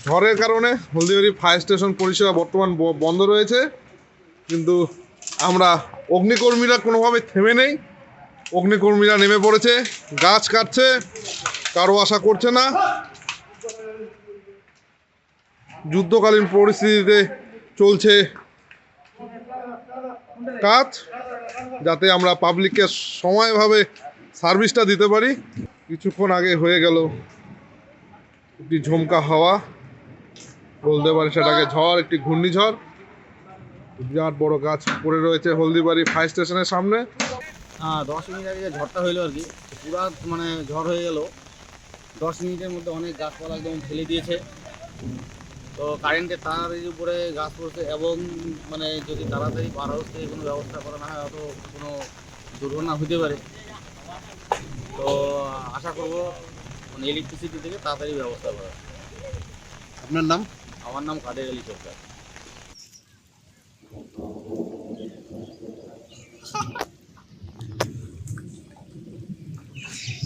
ঝড়ের কারণে Haldibari fire station পরিষেবা বর্তমান বন্ধ রয়েছে, কিন্তু আমরা অগ্নিকর্মীরা কোনোভাবে থেমে নেই। অগ্নিকর্মীরা নেমে পড়েছে, গাছ কাটছে, কারো আশা করছে না। যুদ্ধকালীন পরিস্থিতিতে চলছে কাজ, যাতে আমরা পাবলিককে সময়ভাবে সার্ভিসটা দিতে পারি। কিছুক্ষণ আগে হয়ে গেল একটি ঝোমকা হাওয়া, বলতে পারি সেটাকে ঝড়, একটি ঘূর্ণিঝড়। বিরাট বড় গাছ পড়ে রয়েছে হলদিবাড়ি ফায়ার স্টেশনের সামনে। 10 মিনিট আগে যে ঝড়টা হইলো আর কি, পুরা মানে ঝড় হয়ে গেল। 10 মিনিটের মধ্যে অনেক গাছপালা একদম ফেলে দিয়েছে। তো কারেন্টের তারের উপরে গাছ পড়ছে, এবং মানে যদি তাড়াতাড়ি পার হাউস থেকে কোনো ব্যবস্থা করা না হয়, হয়তো কোনো দুর্ঘটনা হতে পারে। তো আশা করব মানে ইলেকট্রিসিটি থেকে তাড়াতাড়ি ব্যবস্থা করা। আপনার নাম? আমার নাম কাদের আলী সরকার।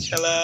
শালা